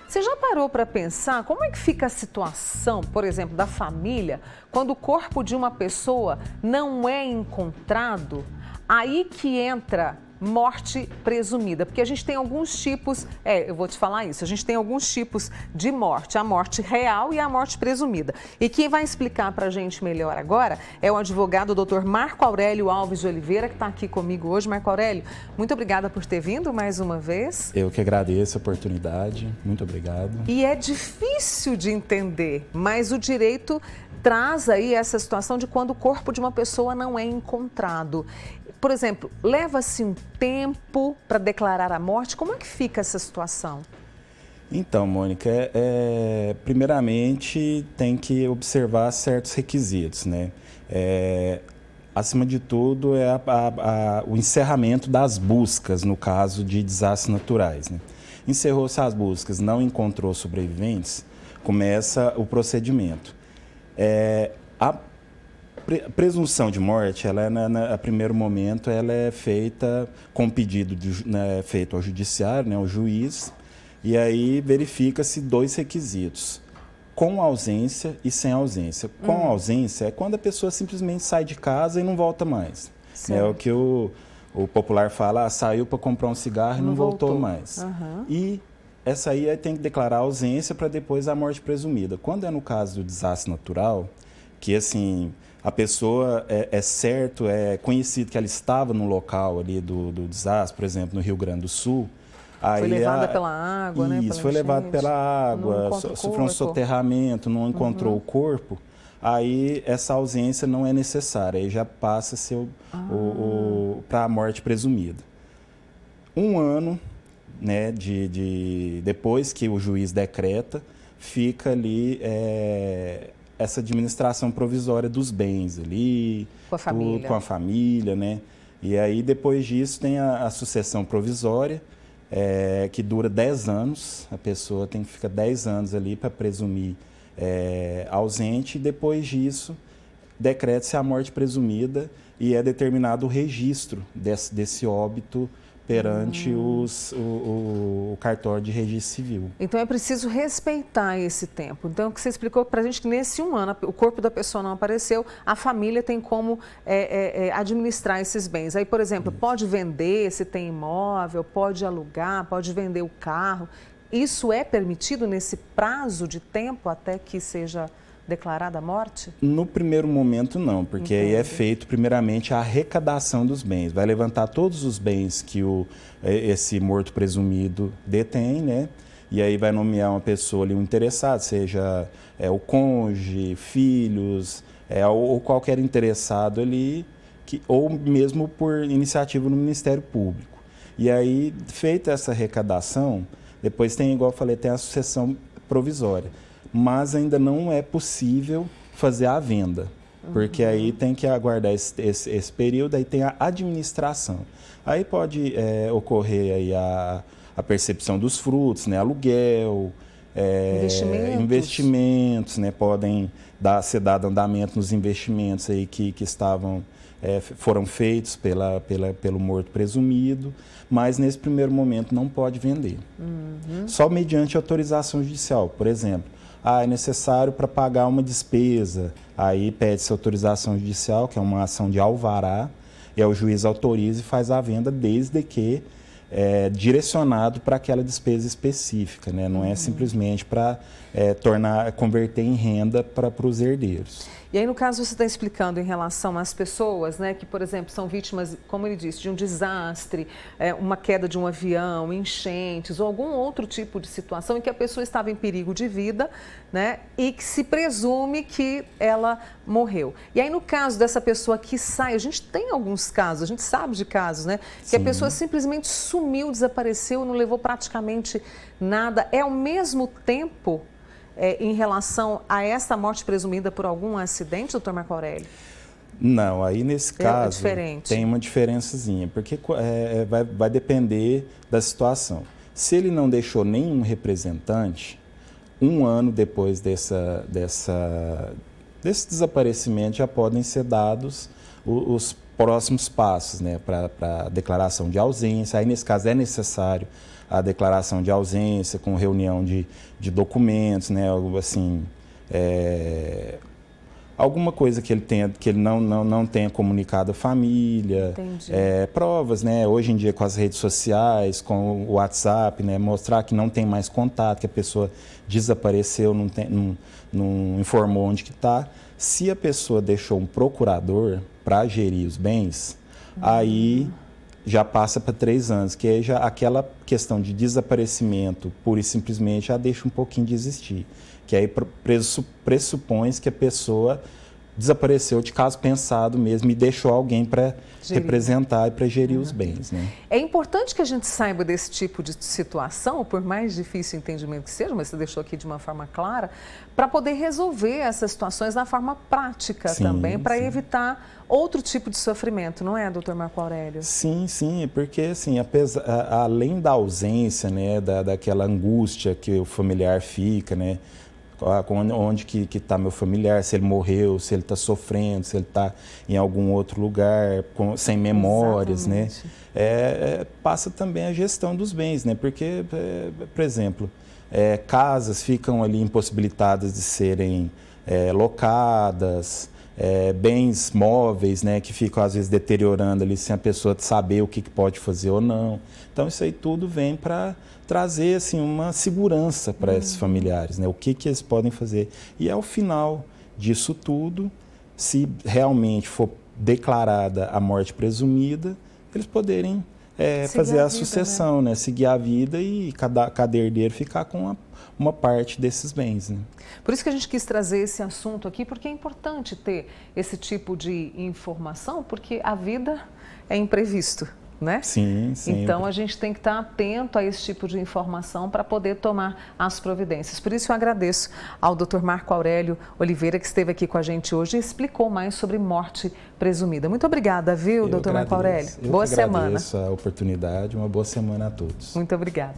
Você já parou para pensar como é que fica a situação, por exemplo, da família, quando o corpo de uma pessoa não é encontrado? Aí que entra morte presumida, porque a gente tem alguns tipos, eu vou te falar isso, a gente tem alguns tipos de morte, a morte real e a morte presumida. E quem vai explicar para a gente melhor agora é o advogado Dr. Marco Aurélio Alves de Oliveira, que está aqui comigo hoje. Marco Aurélio, muito obrigada por ter vindo mais uma vez. Eu que agradeço a oportunidade, muito obrigado. E é difícil de entender, mas o direito traz aí essa situação de quando o corpo de uma pessoa não é encontrado. Por exemplo, leva-se um tempo para declarar a morte? Como é que fica essa situação? Então, Mônica, primeiramente tem que observar certos requisitos, né? Acima de tudo, o encerramento das buscas, no caso de desastres naturais, né? Encerrou-se as buscas, não encontrou sobreviventes, começa o procedimento. A presunção de morte, a primeiro momento, ela é feita com pedido feito ao judiciário, né, ao juiz, e aí verifica-se dois requisitos, com ausência e sem ausência. Com ausência é quando a pessoa simplesmente sai de casa e não volta mais. É o que o popular fala, saiu para comprar um cigarro e não voltou mais. E essa aí tem que declarar ausência para depois a morte presumida. Quando é no caso do desastre natural, que assim, a pessoa é conhecido que ela estava no local ali do desastre, por exemplo, no Rio Grande do Sul. Aí foi levada pela água, né? Isso, foi levado pela água, sofreu um soterramento, não encontrou o corpo. Aí essa ausência não é necessária, aí já passa a ser para a morte presumida. Um ano, né, depois que o juiz decreta, fica ali essa administração provisória dos bens ali, com a família, né? E aí depois disso tem a sucessão provisória, que dura 10 anos, a pessoa tem que ficar 10 anos ali para presumir ausente, e depois disso decreta-se a morte presumida e é determinado o registro desse óbito perante o cartório de registro civil. Então é preciso respeitar esse tempo. Então o que você explicou para a gente que nesse um ano o corpo da pessoa não apareceu, a família tem como administrar esses bens. Aí, por exemplo, pode vender se tem imóvel, pode alugar, pode vender o carro. Isso é permitido nesse prazo de tempo até que seja declarada a morte? No primeiro momento não, porque aí é feito primeiramente a arrecadação dos bens. Vai levantar todos os bens que esse morto presumido detém, né? E aí vai nomear uma pessoa ali, um interessado, seja o cônjuge, filhos, ou qualquer interessado ali, ou mesmo por iniciativa no Ministério Público. E aí, feita essa arrecadação, depois tem, igual eu falei, tem a sucessão provisória. Mas ainda não é possível fazer a venda, porque aí tem que aguardar esse período, aí tem a administração. Aí pode ocorrer aí a percepção dos frutos, né? Aluguel, investimentos, né? Podem ser dado andamento nos investimentos aí que foram feitos pelo morto presumido, mas nesse primeiro momento não pode vender. Só mediante autorização judicial, por exemplo. É necessário para pagar uma despesa, aí pede-se autorização judicial, que é uma ação de alvará, e o juiz autoriza e faz a venda desde que direcionado para aquela despesa específica, né? Não é simplesmente para converter em renda para os herdeiros. E aí, no caso, você está explicando em relação às pessoas, né, que, por exemplo, são vítimas, como ele disse, de um desastre, uma queda de um avião, enchentes ou algum outro tipo de situação em que a pessoa estava em perigo de vida, né, e que se presume que ela morreu. E aí, no caso dessa pessoa que sai, a gente tem alguns casos, a gente sabe de casos, né, que a pessoa simplesmente sumiu, desapareceu, não levou praticamente nada. É ao mesmo tempo em relação a essa morte presumida por algum acidente, doutor Marco Aurélio? Não, aí nesse caso tem uma diferençazinha, porque vai depender da situação. Se ele não deixou nenhum representante, um ano depois desse desaparecimento já podem ser dados os próximos passos, né, para a declaração de ausência. Aí nesse caso é necessário a declaração de ausência, com reunião de documentos, né? Algo assim, alguma coisa que ele não tenha comunicado à família, provas, né? Hoje em dia com as redes sociais, com o WhatsApp, né? Mostrar que não tem mais contato, que a pessoa desapareceu, não informou onde que está. Se a pessoa deixou um procurador para gerir os bens, aí já passa para 3 anos, que aí já aquela questão de desaparecimento pura e simplesmente já deixa um pouquinho de existir. Que aí pressupõe que a pessoa desapareceu de caso pensado mesmo e deixou alguém para representar e para gerir os bens, né? É importante que a gente saiba desse tipo de situação, por mais difícil o entendimento que seja, mas você deixou aqui de uma forma clara, para poder resolver essas situações na forma prática também, para evitar outro tipo de sofrimento, não é, doutor Marco Aurélio? Sim, porque assim, além da ausência, né, daquela angústia que o familiar fica, né, onde que está meu familiar, se ele morreu, se ele está sofrendo, se ele está em algum outro lugar, sem memórias, né? Passa também a gestão dos bens, né? Porque, por exemplo, casas ficam ali impossibilitadas de serem locadas, bens móveis, né, que ficam às vezes deteriorando ali sem a pessoa saber o que pode fazer ou não. Então isso aí tudo vem para trazer assim uma segurança para esses familiares, né, o que eles podem fazer. E ao final disso tudo, se realmente for declarada a morte presumida, eles poderem fazer a sucessão, né? Seguir a vida e cada herdeiro ficar com uma parte desses bens, né? Por isso que a gente quis trazer esse assunto aqui, porque é importante ter esse tipo de informação, porque a vida é imprevisto, né? Sim. Então a gente tem que estar atento a esse tipo de informação para poder tomar as providências. Por isso eu agradeço ao Dr. Marco Aurélio Oliveira, que esteve aqui com a gente hoje e explicou mais sobre morte presumida. Muito obrigada, viu, Dr. Marco Aurélio? Boa semana. Eu agradeço a oportunidade, uma boa semana a todos. Muito obrigada.